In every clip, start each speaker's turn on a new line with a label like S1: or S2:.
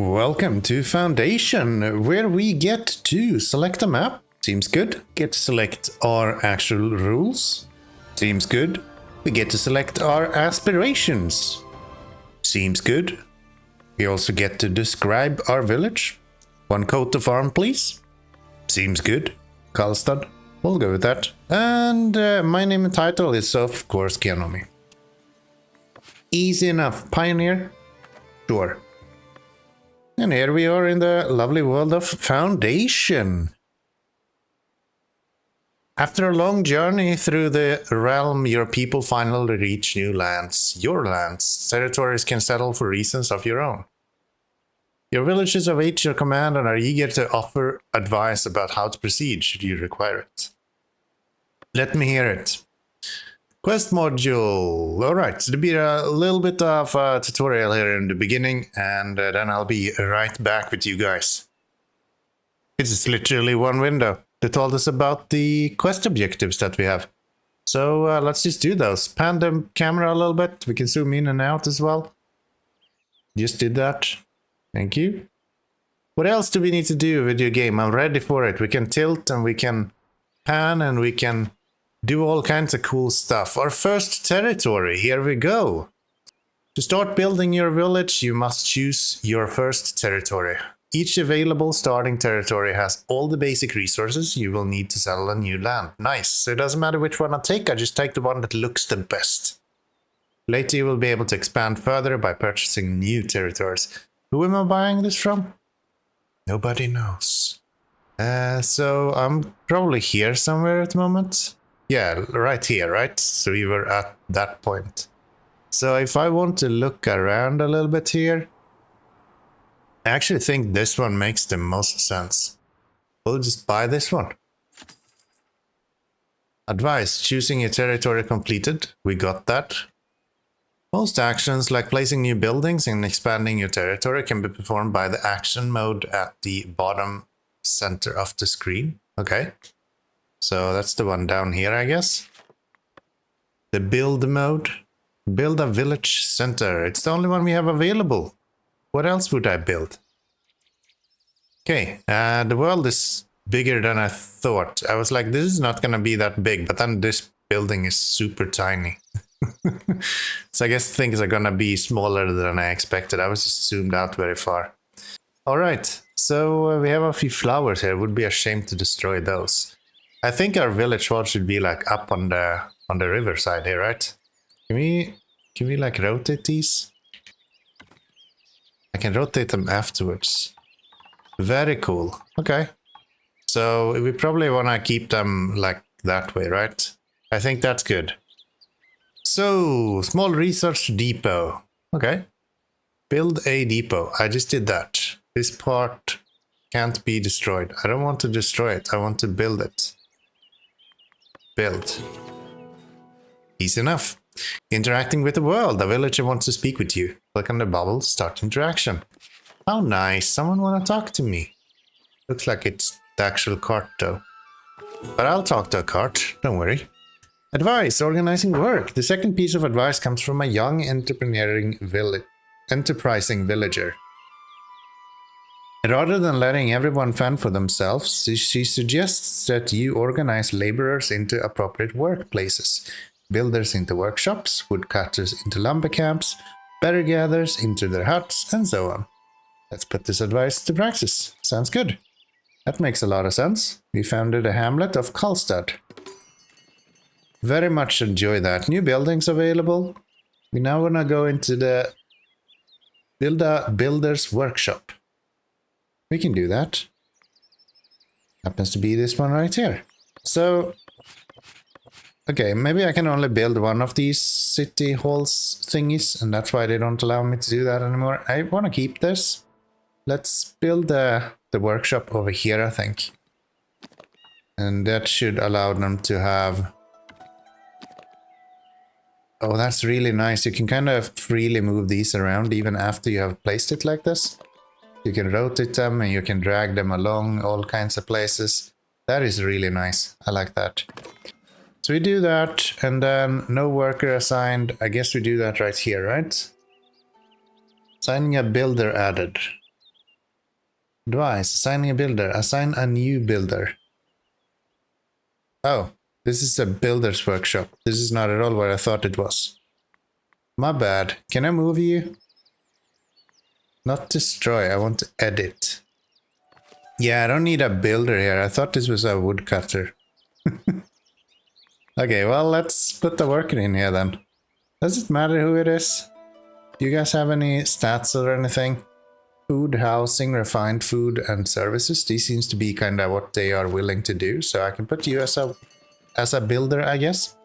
S1: Welcome to Foundation, where we get to select a map. Seems good. Get to select our actual rules. Seems good. We get to select our aspirations. Seems good. We also get to describe our village. One coat of arm, please. Seems good. Karlstad. We'll go with that. And my name and title is, of course, Keanomy. Easy enough. Pioneer? Sure. And here we are in the lovely world of Foundation. After a long journey through the realm, your people finally reach new lands. Your lands. Territories can settle for reasons of your own. Your villages await your command and are eager to offer advice about how to proceed should you require it. Let me hear it. Quest module. Alright, so there'll be a little bit of a tutorial here in the beginning, and then I'll be right back with you guys. It's literally one window that told us about the quest objectives that we have. So let's just do those. Pan the camera a little bit. We can zoom in and out as well. Just did that. Thank you. What else do we need to do with your game? I'm ready for it. We can tilt and we can pan and we can do all kinds of cool stuff. Our first territory, here we go. To start building your village, you must choose your first territory. Each available starting territory has all the basic resources you will need to settle a new land. Nice, so it doesn't matter which one I just take the one that looks the best. Later you will be able to expand further by purchasing new territories. Who am I buying this from? Nobody knows. So I'm probably here somewhere at the moment. Yeah, right here, right? So we were at that point. So if I want to look around a little bit here, I actually think this one makes the most sense. We'll just buy this one. Advice, choosing your territory completed. We got that. Most actions like placing new buildings and expanding your territory can be performed by the action mode at the bottom center of the screen. Okay. So that's the one down here, I guess. The build mode. Build a village center. It's the only one we have available. What else would I build? Okay, the world is bigger than I thought. I was like, this is not going to be that big, but then this building is super tiny. So I guess things are going to be smaller than I expected. I was just zoomed out very far. All right, so we have a few flowers here. It would be a shame to destroy those. I think our village wall should be like up on the riverside here, right? Can we like rotate these? I can rotate them afterwards. Very cool. Okay. So we probably want to keep them like that way, right? I think that's good. So, small research depot. Okay. Build a depot. I just did that. This part can't be destroyed. I don't want to destroy it. I want to build it. Build. Easy enough. Interacting with the world. A villager wants to speak with you. Click on the bubble. Start interaction. How nice. Someone want to talk to me. Looks like it's the actual cart though. But I'll talk to a cart. Don't worry. Advice. Organizing work. The second piece of advice comes from a young enterprising villager. Rather than letting everyone fend for themselves, she suggests that you organize laborers into appropriate workplaces, builders into workshops, woodcutters into lumber camps, berry gatherers into their huts, and so on. Let's put this advice to practice. Sounds good. That makes a lot of sense. We founded a hamlet of Karlstad. Very much enjoy that. New buildings available. We now want to go into the builder's workshop. We can do that. Happens to be this one right here. So, okay, maybe I can only build one of these city halls thingies, and that's why they don't allow me to do that anymore. I want to keep this. Let's build the workshop over here, I think. And that should allow them to have... Oh, that's really nice. You can kind of freely move these around even after you have placed it like this. You can rotate them and you can drag them along all kinds of places. That is really nice. I like that. So we do that, and then no worker assigned. I guess we do that right here, right? Signing a builder added. Advice, assigning a builder. Assign a new builder. Oh, this is a builder's workshop. This is not at all what I thought it was. My bad. Can I move you? Not destroy, I want to edit. Yeah, I don't need a builder here. I thought this was a woodcutter. Okay, well, let's put the worker in here then. Does it matter who it is? Do you guys have any stats or anything? Food, housing, refined food, and services. These seems to be kind of what they are willing to do. So I can put you as a builder, I guess.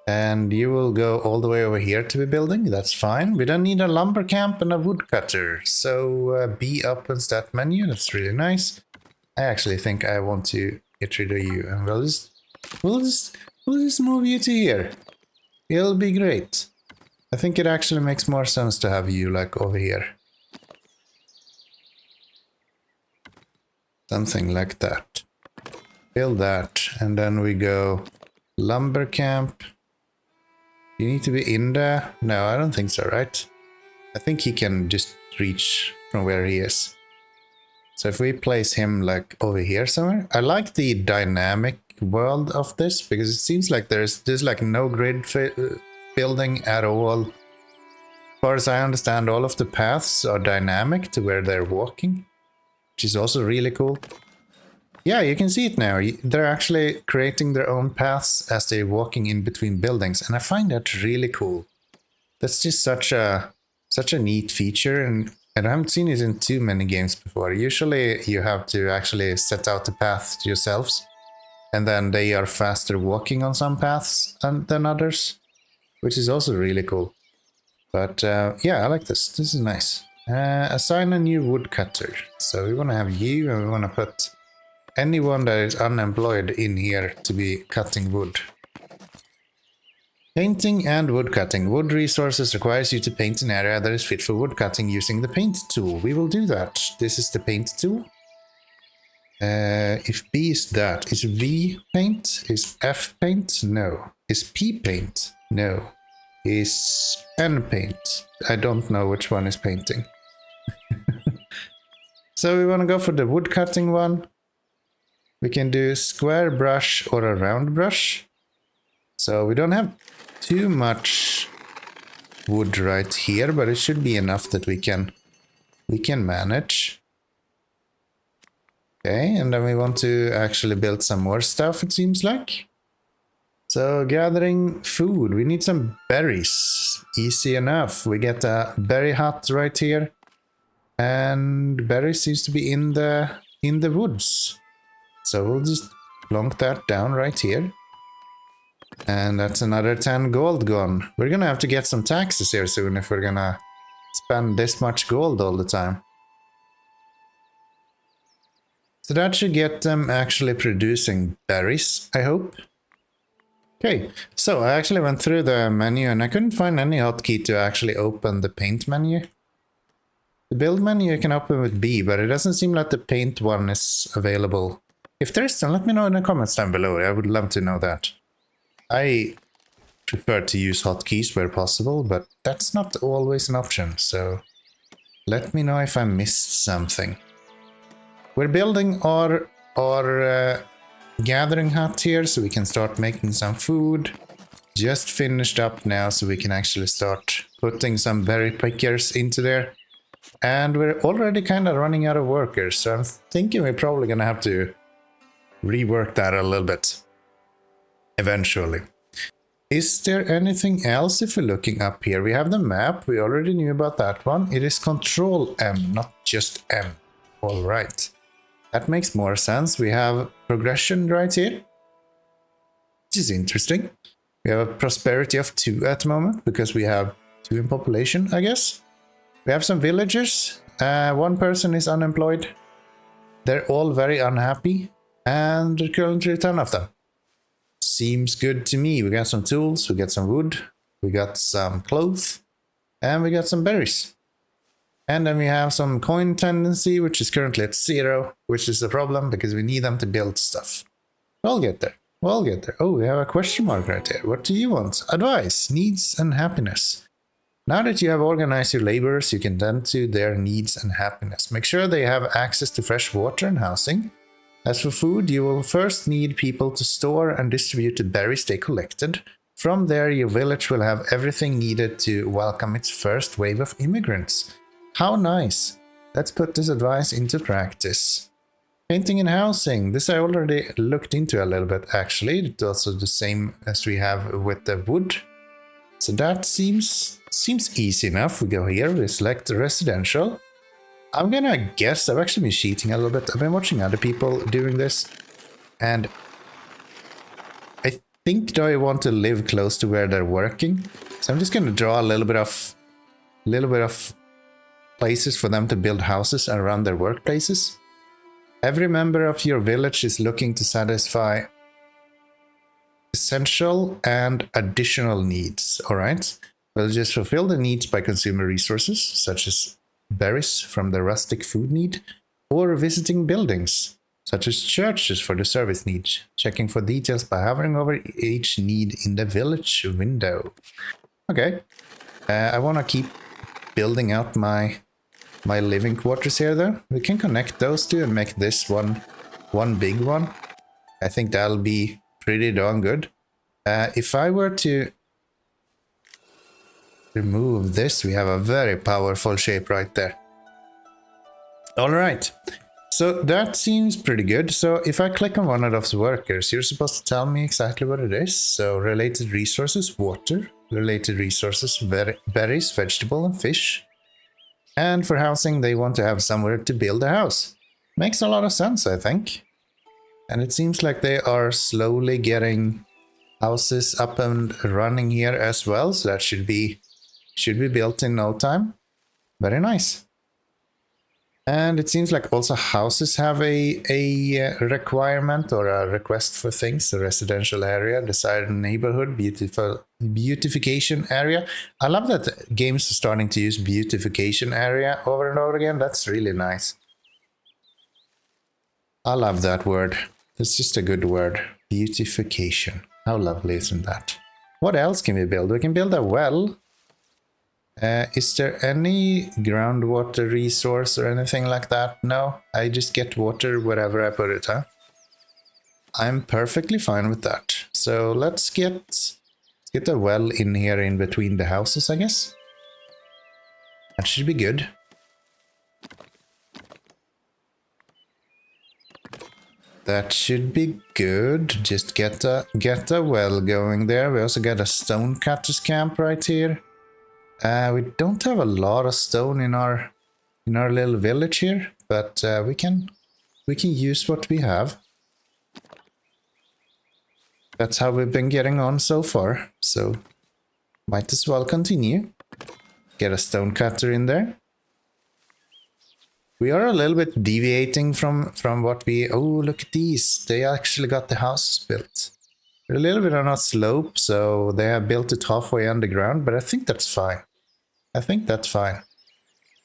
S1: And you will go all the way over here to be building. That's fine. We don't need a lumber camp and a woodcutter. So B opens that menu. That's really nice. I actually think I want to get rid of you, and we'll just move you to here. It'll be great. I think it actually makes more sense to have you like over here. Something like that. Build that, and then we go lumber camp. You need to be in there? No, I don't think so, right? I think he can just reach from where he is. So if we place him like over here somewhere. I like the dynamic world of this because it seems like there's like no grid building at all. As far as I understand, all of the paths are dynamic to where they're walking, which is also really cool. Yeah, you can see it now. They're actually creating their own paths as they're walking in between buildings, and I find that really cool. That's just such a neat feature, and I haven't seen it in too many games before. Usually you have to actually set out the path yourselves, and then they are faster walking on some paths than others, which is also really cool. But yeah, I like this. This is nice. Assign a new woodcutter. So we want to have you, and we want to put anyone that is unemployed in here to be cutting wood. Painting and woodcutting. Wood resources requires you to paint an area that is fit for woodcutting using the paint tool. We will do that. This is the paint tool. If B is that, is V paint? Is F paint? No. Is P paint? No. Is N paint? I don't know which one is painting. So we want to go for the woodcutting one. We can do square brush or a round brush. So we don't have too much wood right here, but it should be enough that we can manage. Okay, and then we want to actually build some more stuff, it seems like. So gathering food, we need some berries. Easy enough. We get a berry hut right here. And berries seems to be in the woods. So we'll just plonk that down right here. And that's another 10 gold gone. We're gonna have to get some taxes here soon if we're gonna spend this much gold all the time. So that should get them actually producing berries, I hope. Okay, so I actually went through the menu and I couldn't find any hotkey to actually open the paint menu. The build menu you can open with B, but it doesn't seem like the paint one is available. If there is, then let me know in the comments down below. I would love to know that. I prefer to use hotkeys where possible, but that's not always an option, so let me know if I missed something. We're building our gathering hut here so we can start making some food. Just finished up now so we can actually start putting some berry pickers into there. And we're already kind of running out of workers, so I'm thinking we're probably gonna have to rework that a little bit eventually. Is there anything else if we're looking up here? We have the map, we already knew about that one. It is Control M, not just M. All right, that makes more sense. We have progression right here, which is interesting. We have a prosperity of 2 at the moment because we have 2 in population, I guess. We have some villagers. 1 person is unemployed. They're all very unhappy, and there are currently 10 of them. Seems good to me. We got some tools, we got some wood, we got some clothes, and we got some berries. And then we have some coin tendency, which is currently at 0, which is a problem because we need them to build stuff. We'll get there. We'll get there. Oh, we have a question mark right there. What do you want? Advice, needs, and happiness. Now that you have organized your laborers, you can tend to their needs and happiness. Make sure they have access to fresh water and housing. As for food, you will first need people to store and distribute the berries they collected. From there, your village will have everything needed to welcome its first wave of immigrants. How nice! Let's put this advice into practice. Painting and housing. This I already looked into a little bit actually. It's also the same as we have with the wood. So that seems easy enough. We go here, we select residential. I'm gonna guess, I've actually been cheating a little bit. I've been watching other people doing this. And I think I want to live close to where they're working. So I'm just gonna draw a little bit of places for them to build houses around their workplaces. Every member of your village is looking to satisfy essential and additional needs, alright? Villages fulfill the needs by consuming resources, such as berries from the rustic food need, or visiting buildings, such as churches for the service need, checking for details by hovering over each need in the village window. Okay, I want to keep building out my living quarters here though. We can connect those two and make this one big one. I think that'll be pretty darn good. If I were to remove this, we have a very powerful shape right there. All right, so that seems pretty good. So if I click on one of those workers, you're supposed to tell me exactly what it is. So related resources, water, related resources, berries, vegetable and fish. And for housing, they want to have somewhere to build a house. Makes a lot of sense, I think. And it seems like they are slowly getting houses up and running here as well. So that should be built in no time. Very nice. And it seems like also houses have a requirement or a request for things. The residential area, desired neighborhood, beautification area. I love that games are starting to use beautification area over and over again. That's really nice. I love that word. It's just a good word. Beautification. How lovely isn't that? What else can we build? We can build a well. Is there any groundwater resource or anything like that? No, I just get water wherever I put it, huh? I'm perfectly fine with that. So let's get a well in here in between the houses, I guess. That should be good. That should be good. Just get a well going there. We also got a stonecutter's camp right here. We don't have a lot of stone in our little village here, but we can use what we have. That's how we've been getting on so far, so might as well continue. Get a stonecutter in there. We are a little bit deviating from what we... Oh, look at these. They actually got the houses built. They're a little bit on a slope, so they have built it halfway underground, but I think that's fine. I think that's fine.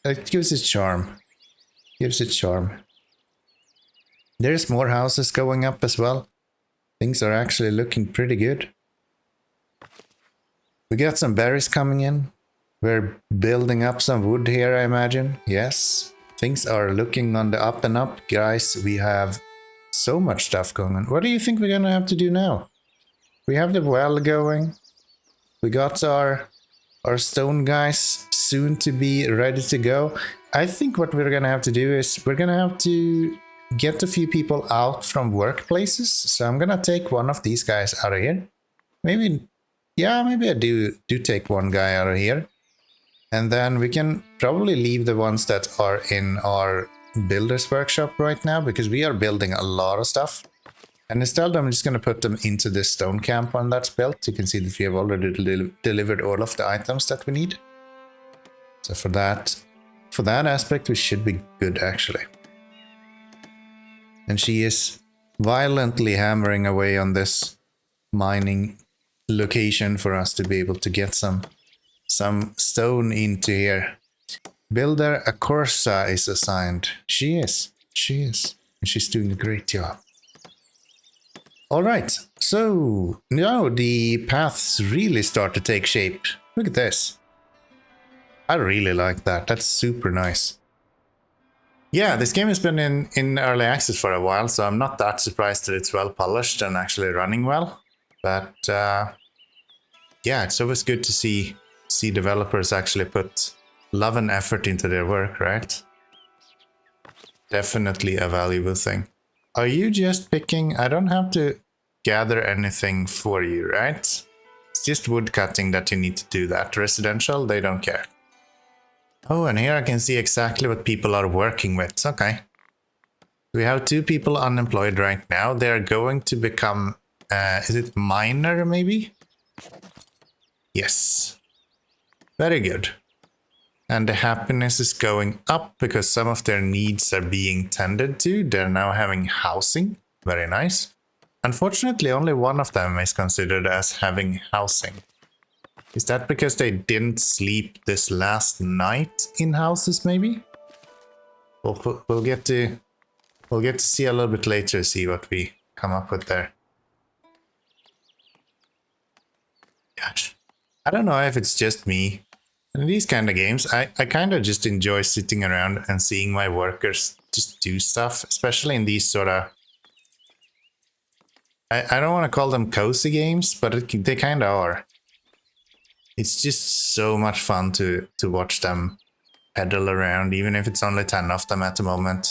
S1: It gives it charm. Gives it charm. There's more houses going up as well. Things are actually looking pretty good. We got some berries coming in. We're building up some wood here, I imagine. Yes. Things are looking on the up and up, guys. We have so much stuff going on. What do you think we're gonna have to do now? We have the well going. We got our stone guys soon to be ready to go. I think what we're gonna have to do is we're gonna have to get a few people out from workplaces. So I'm gonna take one of these guys out of here. Maybe, yeah, maybe I do take one guy out of here. And then we can probably leave the ones that are in our builder's workshop right now, because we are building a lot of stuff. And instead, I'm just going to put them into this stone camp when that's built. You can see that we have already delivered all of the items that we need. So for that aspect, we should be good, actually. And she is violently hammering away on this mining location for us to be able to get some stone into here. Builder Acorsa is assigned. She is. And she's doing a great job. Alright, so now the paths really start to take shape. Look at this. I really like that. That's super nice. Yeah, this game has been in early access for a while, so I'm not that surprised that it's well polished and actually running well. But yeah, it's always good to see developers actually put love and effort into their work, right? Definitely a valuable thing. Are you just picking? I don't have to gather anything for you, right? It's just wood cutting that you need to do that. Residential, they don't care. Oh, and here I can see exactly what people are working with. Okay. We have 2 people unemployed right now. They're going to become, is it miner maybe? Yes. Very good. And the happiness is going up because some of their needs are being tended to. They're now having housing. Very nice. Unfortunately, only one of them is considered as having housing. Is that because they didn't sleep this last night in houses, maybe? We'll get to see a little bit later, see what we come up with there. Gosh, I don't know if it's just me. In these kind of games, I kind of just enjoy sitting around and seeing my workers just do stuff, especially in these sort of... I don't want to call them cozy games, but they kind of are. It's just so much fun to watch them pedal around, even if it's only 10 of them at the moment.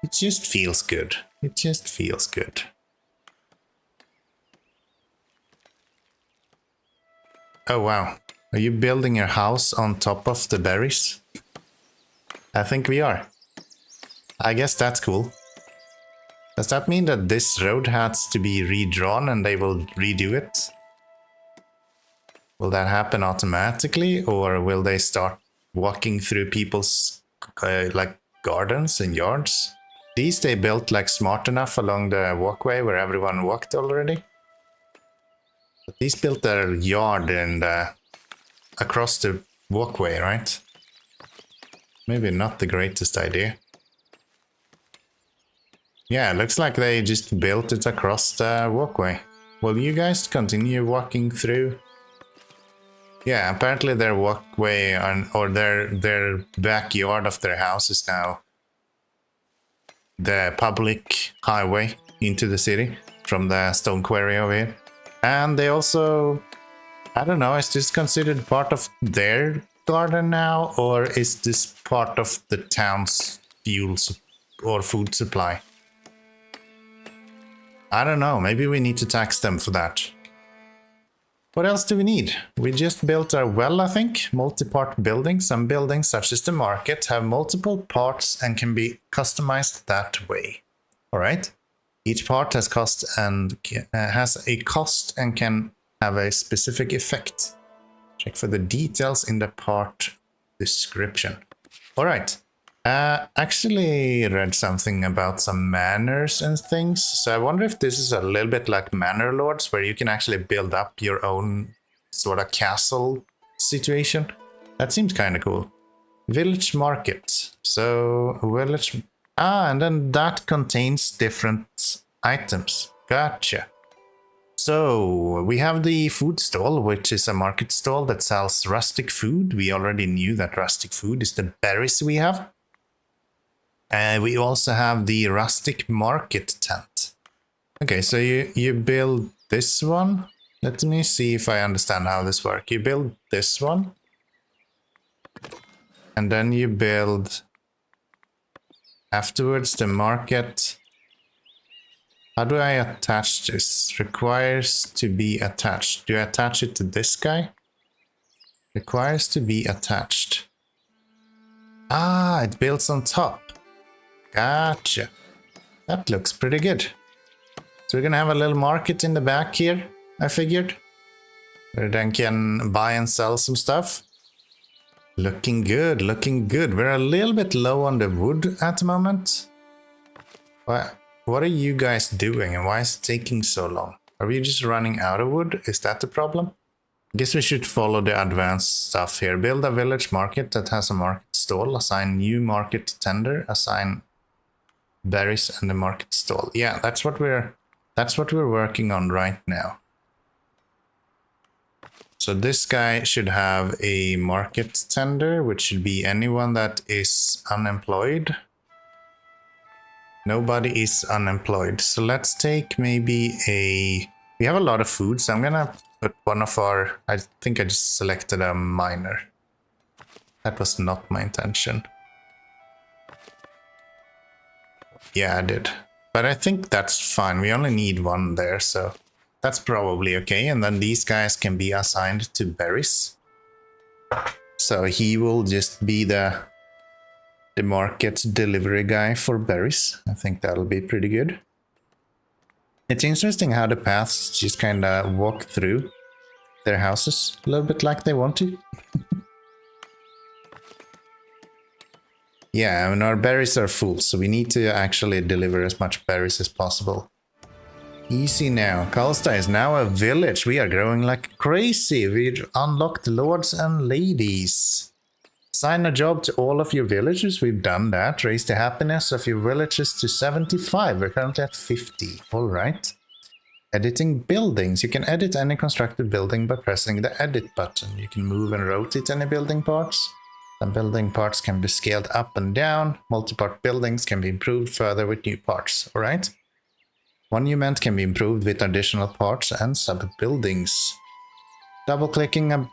S1: It just feels good. It just feels good. Oh wow. Are you building your house on top of the berries? I think we are. I guess that's cool. Does that mean that this road has to be redrawn and they will redo it? Will that happen automatically, or will they start walking through people's like gardens and yards? These they built like smart enough along the walkway where everyone walked already. But these built their yard and across the walkway, right? Maybe not the greatest idea. Yeah, it looks like they just built it across the walkway. Will you guys continue walking through? Yeah, apparently their walkway or their backyard of their house is now the public highway into the city from the stone quarry over here. And they also, I don't know, is this considered part of their garden now, or is this part of the town's fuel or food supply? I don't know, maybe we need to tax them for that. What else do we need? We just built our well, I think. Multi-part buildings. Some buildings, such as the market, have multiple parts and can be customized that way. All right. Each part has has a cost and can have a specific effect. Check for the details in the part description. All right. Actually read something about some manors and things. So I wonder if this is a little bit like Manor Lords, where you can actually build up your own sort of castle situation. That seems kind of cool. Village market. So village... Ah, and then that contains different items. Gotcha. So we have the food stall, which is a market stall that sells rustic food. We already knew that rustic food is the berries we have. And we also have the rustic market tent. Okay, so you build this one. Let me see if I understand how this works. You build this one. And then you build afterwards the market. How do I attach this? Requires to be attached. Do I attach it to this guy? Requires to be attached. Ah, it builds on top. Gotcha. That looks pretty good. So we're gonna have a little market in the back here, I figured. Where then can buy and sell some stuff. Looking good, looking good. We're a little bit low on the wood at the moment. What are you guys doing and why is it taking so long? Are we just running out of wood? Is that the problem? I guess we should follow the advanced stuff here. Build a village market that has a market stall. Assign new market tender. Assign berries and the market stall. Yeah, that's what we're working on right now. So this guy should have a market tender, which should be anyone that is unemployed. Nobody is unemployed. So let's take maybe a... We have a lot of food, so I'm gonna put one of our... I think I just selected a miner. That was not my intention. Yeah, I did. But I think that's fine. We only need one there, so that's probably okay. And then these guys can be assigned to berries. So he will just be the market delivery guy for berries. I think that'll be pretty good. It's interesting how the paths just kind of walk through their houses a little bit like they want to. Yeah, and our berries are full, so we need to actually deliver as much berries as possible. Easy now. Kalsta is now a village. We are growing like crazy. We've unlocked lords and ladies. Assign a job to all of your villagers. We've done that. Raise the happiness of your villagers to 75. We're currently at 50. All right. Editing buildings. You can edit any constructed building by pressing the edit button. You can move and rotate any building parts. Some building parts can be scaled up and down. Multi-part buildings can be improved further with new parts. All right. Monument can be improved with additional parts and sub-buildings. Double-clicking a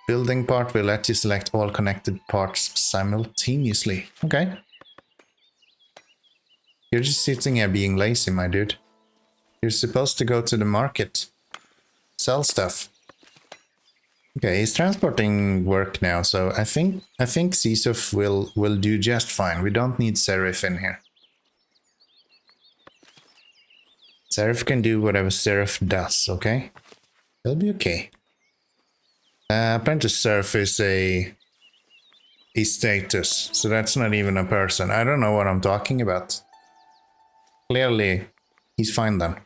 S1: building part will let you select all connected parts simultaneously. Okay. You're just sitting here being lazy, my dude. You're supposed to go to the market. Sell stuff. Okay, he's transporting work now, so I think Sisuf will do just fine. We don't need Serif in here. Serif can do whatever Serif does, okay? He'll be okay. Apprentice Serif is a status, so that's not even a person. I don't know what I'm talking about. Clearly, he's fine then.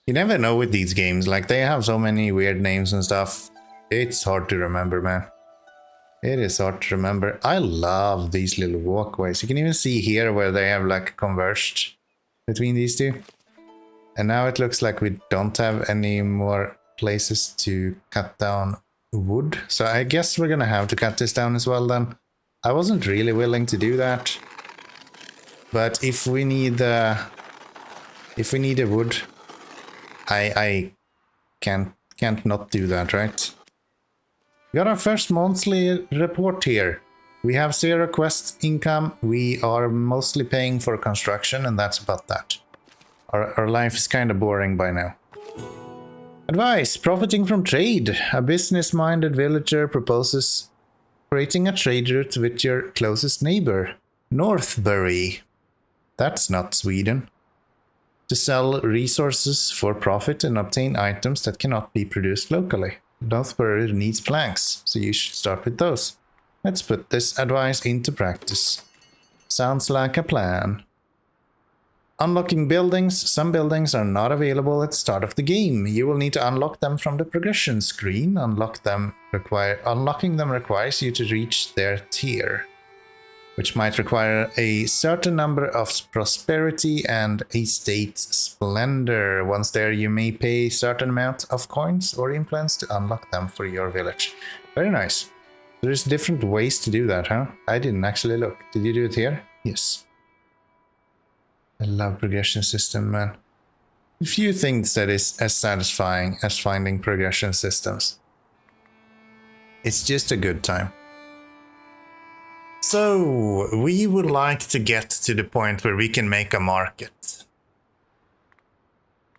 S1: You never know with these games, like they have so many weird names and stuff. It's hard to remember, man. It is hard to remember. I love these little walkways. You can even see here where they have like converged between these two. And now it looks like we don't have any more places to cut down wood. So I guess we're gonna have to cut this down as well then. I wasn't really willing to do that. But if we need a wood, I can't not do that, right? We got our first monthly report here. We have 0 quest income. We are mostly paying for construction, and that's about that. Our life is kind of boring by now. Advice: profiting from trade. A business-minded villager proposes creating a trade route with your closest neighbor, Northbury. That's not Sweden. To sell resources for profit and obtain items that cannot be produced locally. Northbury needs planks, so you should start with those. Let's put this advice into practice. Sounds like a plan. Unlocking buildings. Some buildings are not available at the start of the game. You will need to unlock them from the progression screen. Unlocking them requires you to reach their tier, which might require a certain number of prosperity and a state splendor. Once there, you may pay a certain amount of coins or influence to unlock them for your village. Very nice. There's different ways to do that, huh? I didn't actually look. Did you do it here? Yes. I love progression system, man. A few things that is as satisfying as finding progression systems. It's just a good time. So, we would like to get to the point where we can make a market.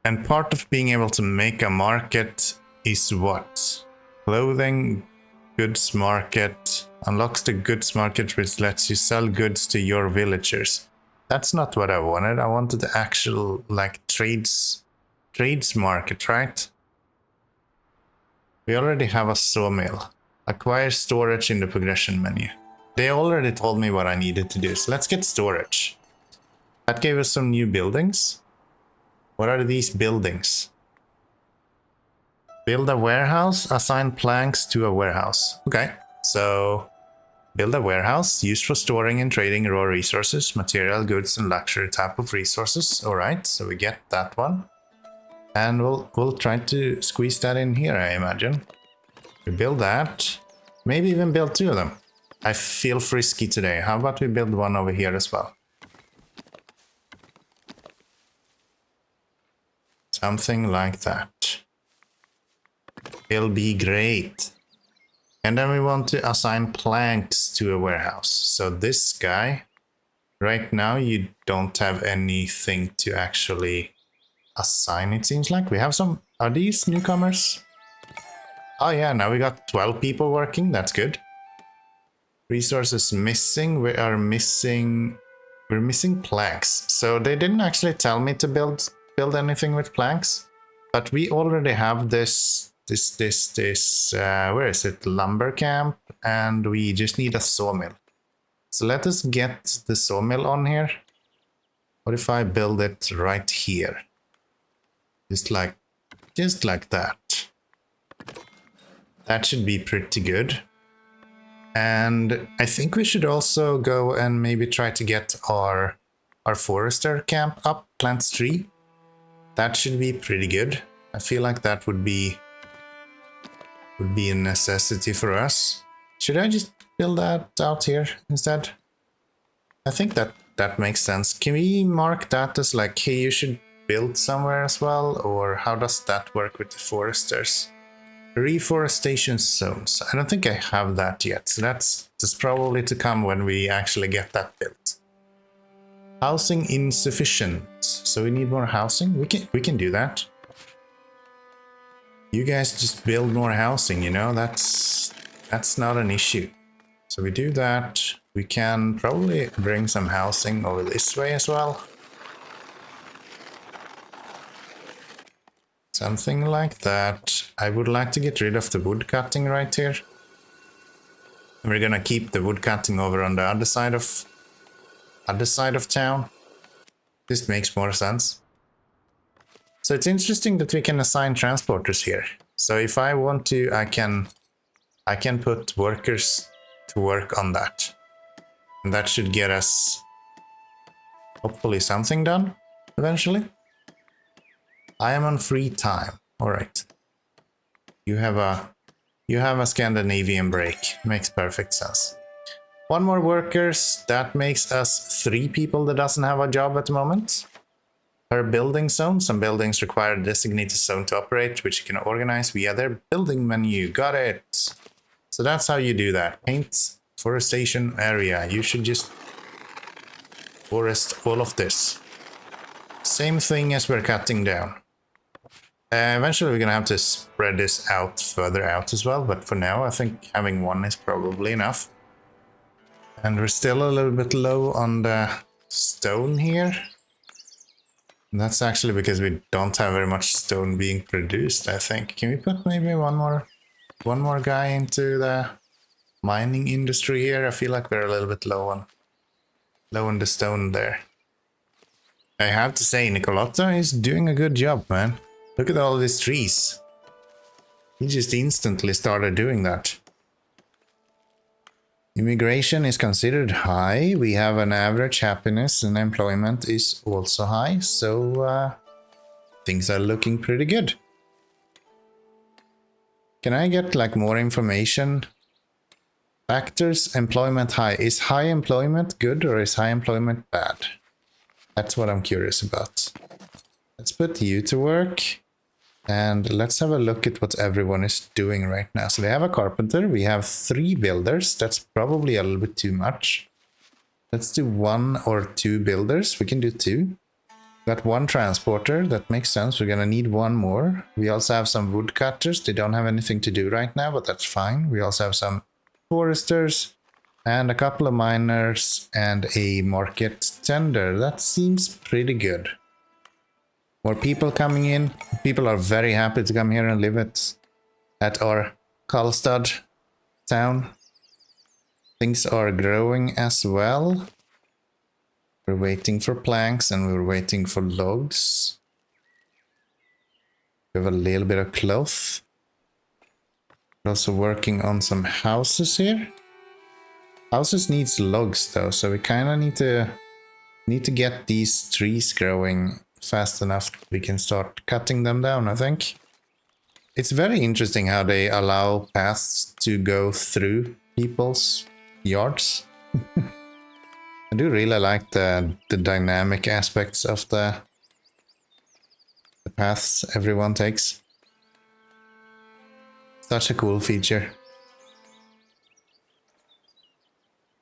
S1: And part of being able to make a market is what? Clothing, goods market, unlocks the goods market, which lets you sell goods to your villagers. That's not what I wanted. I wanted the actual, like, trades market, right? We already have a sawmill. Acquire storage in the progression menu. They already told me what I needed to do, so let's get storage. That gave us some new buildings. What are these buildings? Build a warehouse, assign planks to a warehouse. Okay, so build a warehouse used for storing and trading raw resources, material, goods, and luxury type of resources. All right, so we get that one. And we'll try to squeeze that in here, I imagine. We build that. Maybe even build 2 of them. I feel frisky today. How about we build one over here as well? Something like that. It'll be great. And then we want to assign planks to a warehouse. So this guy, right now you don't have anything to actually assign, it seems like. We have some... Are these newcomers? Oh yeah, now we got 12 people working. That's good. Resources missing. We're missing planks. So they didn't actually tell me to build anything with planks, but we already have this where is it, lumber camp, and we just need a sawmill. So let us get the sawmill on here. What if I build it right here, just like that? That should be pretty good. And I think we should also go and maybe try to get our forester camp up, plant 3. That should be pretty good. I feel like that would be a necessity for us. Should I just build that out here instead? I think that makes sense. Can we mark that as like, hey, you should build somewhere as well? Or how does that work with the foresters? Reforestation zones. I don't think I have that yet. So that's probably to come when we actually get that built. Housing insufficient. So we need more housing. We can do that. You guys just build more housing, you know, that's not an issue. So we do that. We can probably bring some housing over this way as well. Something like that. I would like to get rid of the wood cutting right here. And we're gonna keep the wood cutting over on the other side of town. This makes more sense. So it's interesting that we can assign transporters here. So if I want to, I can put workers to work on that. And that should get us hopefully something done eventually. I am on free time. All right. You have a Scandinavian break. Makes perfect sense. 1 more workers. That makes us 3 people that doesn't have a job at the moment. Per building zone. Some buildings require a designated zone to operate, which you can organize via their building menu. Got it. So that's how you do that. Paint forestation area. You should just forest all of this. Same thing as we're cutting down. Eventually we're gonna have to spread this out further out as well, but for now I think having 1 is probably enough. And we're still a little bit low on the stone here. And that's actually because we don't have very much stone being produced, I think. Can we put maybe one more guy into the mining industry here? I feel like we're a little bit low on the stone there. I have to say, Nicolotto is doing a good job, man. Look at all these trees. He just instantly started doing that. Immigration is considered high. We have an average happiness and employment is also high. So things are looking pretty good. Can I get like more information? Factors, employment high. Is high employment good or is high employment bad? That's what I'm curious about. Let's put you to work. And let's have a look at what everyone is doing right now. So we have a carpenter, we have 3 builders. That's probably a little bit too much. Let's do 1 or 2 builders. We can do 2. Got 1 transporter, that makes sense. We're gonna need 1 more. We also have some woodcutters. They don't have anything to do right now, but that's fine. We also have some foresters and a couple of miners and a market tender. That seems pretty good. More people coming in. People are very happy to come here and live at our Karlstad town. Things are growing as well. We're waiting for planks and we're waiting for logs. We have a little bit of cloth. We're also working on some houses here. Houses needs logs though, so we kind of need to get these trees growing fast enough, we can start cutting them down, I think. It's very interesting how they allow paths to go through people's yards. I do really like the dynamic aspects of the paths everyone takes. Such a cool feature.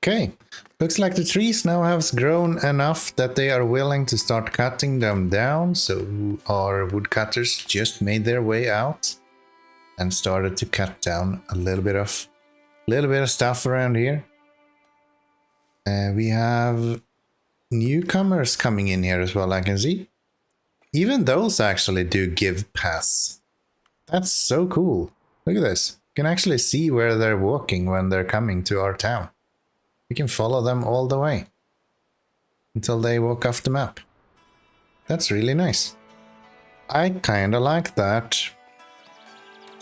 S1: Okay, looks like the trees now have grown enough that they are willing to start cutting them down. So our woodcutters just made their way out and started to cut down a little bit of stuff around here. We have newcomers coming in here as well, I can see. Even those actually do give paths. That's so cool. Look at this. You can actually see where they're walking when they're coming to our town. We can follow them all the way until they walk off the map. That's really nice. I kinda like that.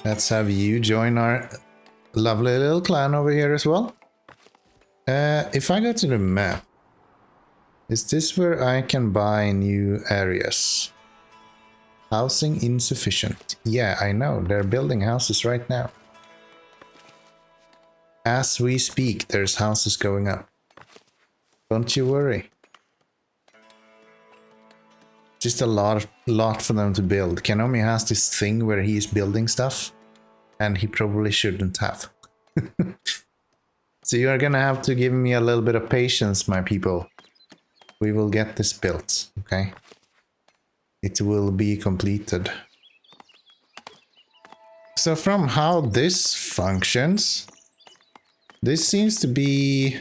S1: Let's have you join our lovely little clan over here as well. If I go to the map, is this where I can buy new areas? Housing insufficient. Yeah, I know. They're building houses right now. As we speak, there's houses going up. Don't you worry. Just a lot for them to build. Keanomy has this thing where he's building stuff, and he probably shouldn't have. So you're gonna have to give me a little bit of patience, my people. We will get this built, okay? It will be completed. So from how this functions, this seems to be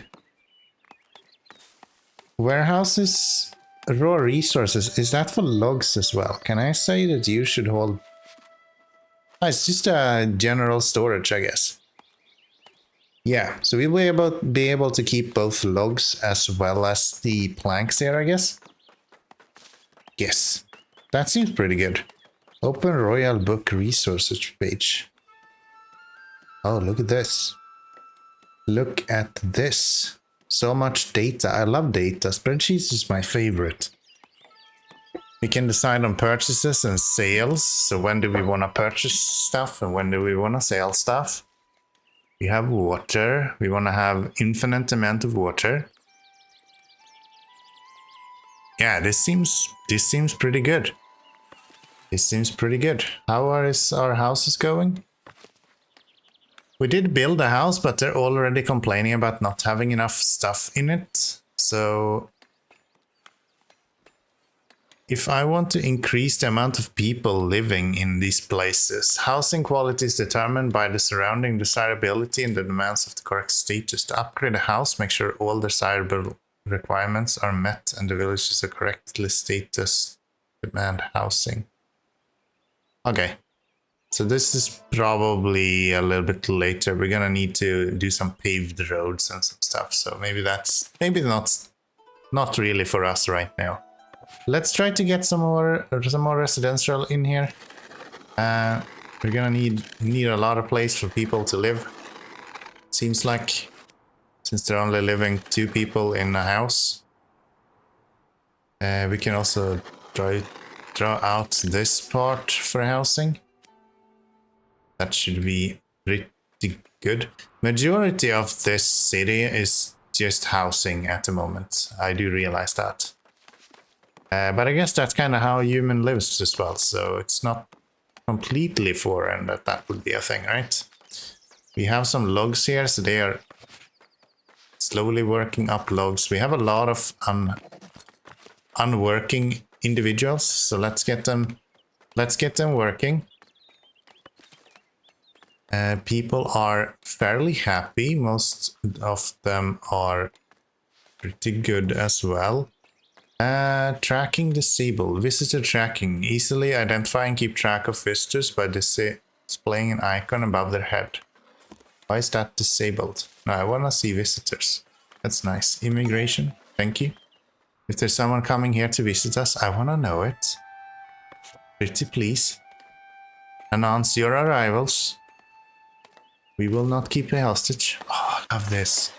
S1: warehouses, raw resources. Is that for logs as well? Can I say that you should hold? Oh, it's just a general storage, I guess. Yeah, so we'll be able to keep both logs as well as the planks here, I guess. Yes, that seems pretty good. Open Royal Book resources page. Oh, look at this. Look at this. So much data. I love data. Spreadsheets is my favorite. We can decide on purchases and sales. So when do we want to purchase stuff and when do we want to sell stuff? We have water. We want to have infinite amount of water. Yeah, this seems pretty good. This seems pretty good. How are our houses going? We did build a house, but they're already complaining about not having enough stuff in it. So if I want to increase the amount of people living in these places, housing quality is determined by the surrounding desirability and the demands of the correct status. To upgrade a house, make sure all desirable requirements are met and the village is a correctly status demand housing. Okay. So this is probably a little bit later. We're gonna need to do some paved roads and some stuff. So maybe not really for us right now. Let's try to get some more residential in here. We're gonna need a lot of place for people to live. Seems like, since they're only living 2 people in a house. We can also draw out this part for housing. That should be pretty good. Majority of this city is just housing at the moment. I do realize that. But I guess that's kind of how human lives as well. So it's not completely foreign that would be a thing, right? We have some logs here, so they are slowly working up logs. We have a lot of unworking individuals, so let's get them working. People are fairly happy. Most of them are pretty good as well. Tracking disabled. Visitor tracking. Easily identify and keep track of visitors by displaying an icon above their head. Why is that disabled? No, I want to see visitors. That's nice. Immigration. Thank you. If there's someone coming here to visit us, I want to know it. Pretty please. Announce your arrivals. We will not keep a hostage. Oh, I love this.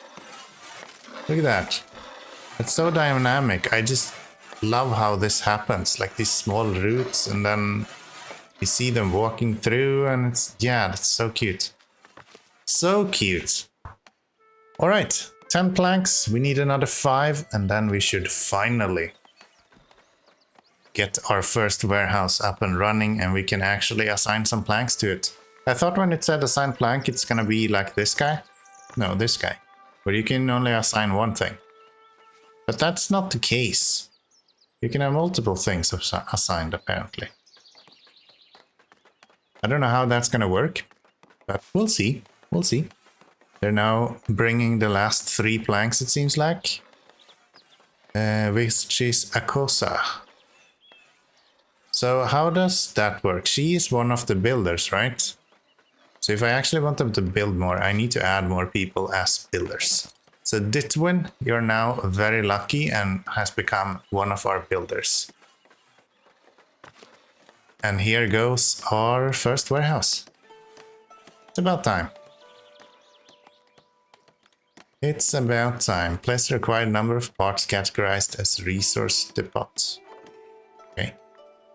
S1: Look at that. It's so dynamic. I just love how this happens, like these small roots, and then you see them walking through, and it's, yeah, that's so cute. So cute. All right, 10 planks, we need another 5, and then we should finally get our first warehouse up and running, and we can actually assign some planks to it. I thought when it said assign plank, it's gonna be like this guy. No, this guy, where you can only assign one thing. But that's not the case. You can have multiple things assigned, apparently. I don't know how that's gonna work, but we'll see. We'll see. They're now bringing the last 3 planks, it seems like. Which is Akosa. So how does that work? She is one of the builders, right? So if I actually want them to build more, I need to add more people as builders. So Ditwin, you're now very lucky and has become one of our builders. And here goes our first warehouse. It's about time. It's about time. Place the required number of parts categorized as resource depots. Okay.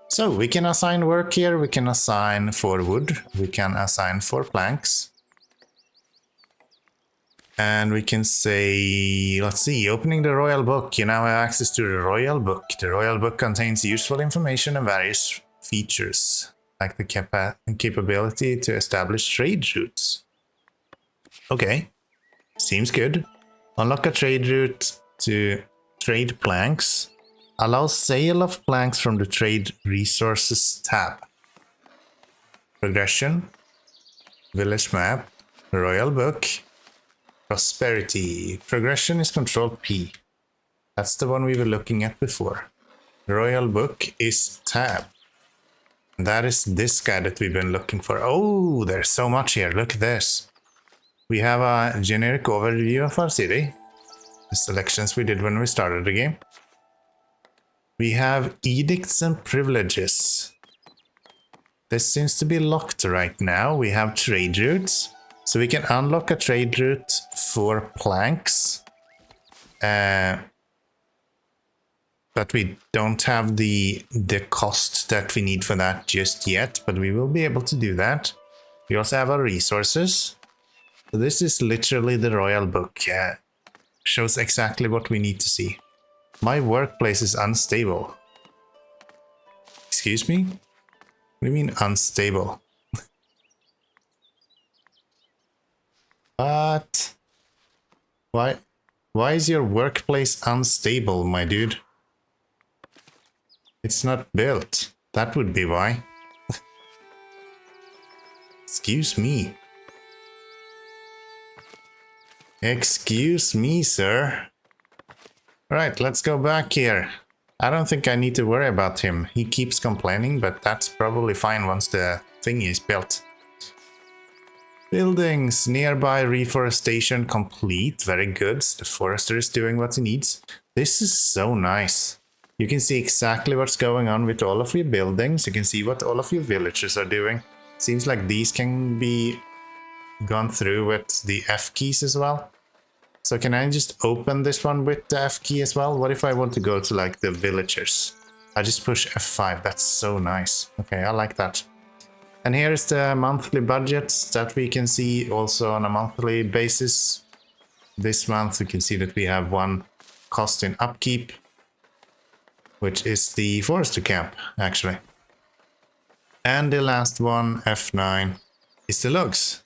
S1: So we can assign work here. We can assign for wood. We can assign for planks. And we can say, let's see, opening the royal book. You now have access to the royal book. The royal book contains useful information and various features, like the capability to establish trade routes. Okay. Seems good. Unlock a trade route to trade planks. Allow sale of planks from the trade resources tab. Progression. Village map. Royal book. Prosperity. Progression is Control P. That's the one we were looking at before. Royal book is tab. And that is this guy that we've been looking for. Oh, there's so much here. Look at this. We have a generic overview of our city, the selections we did when we started the game. We have edicts and privileges. This seems to be locked right now. We have trade routes, so we can unlock a trade route for planks. But we don't have the cost that we need for that just yet, but we will be able to do that. We also have our resources. So this is literally the royal book. Shows exactly what we need to see. My workplace is unstable. Excuse me? What do you mean unstable? But why is your workplace unstable, my dude? It's not built. That would be why. Excuse me. Excuse me, sir. Right, let's go back here. I don't think I need to worry about him. He keeps complaining, but that's probably fine once the thing is built. Buildings. Nearby reforestation complete. Very good. The forester is doing what he needs. This is so nice. You can see exactly what's going on with all of your buildings. You can see what all of your villagers are doing. Seems like these can be gone through with the F keys as well. So can I just open this one with the F key as well? What if I want to go to like the villagers? I just push F5. That's so nice. Okay, I like that. And here is the monthly budgets that we can see also on a monthly basis. This month we can see that we have one cost in upkeep, which is the forester camp actually. And the last one, F9, is the logs.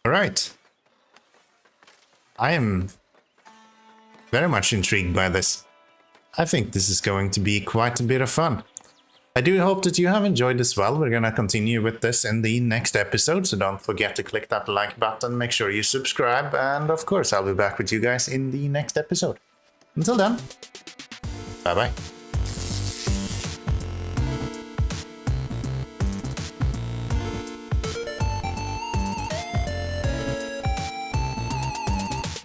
S1: All right. I am very much intrigued by this. I think this is going to be quite a bit of fun. I do hope that you have enjoyed as well. We're gonna continue with this in the next episode, so don't forget to click that like button, make sure you subscribe, and of course I'll be back with you guys in the next episode. Until then, bye bye.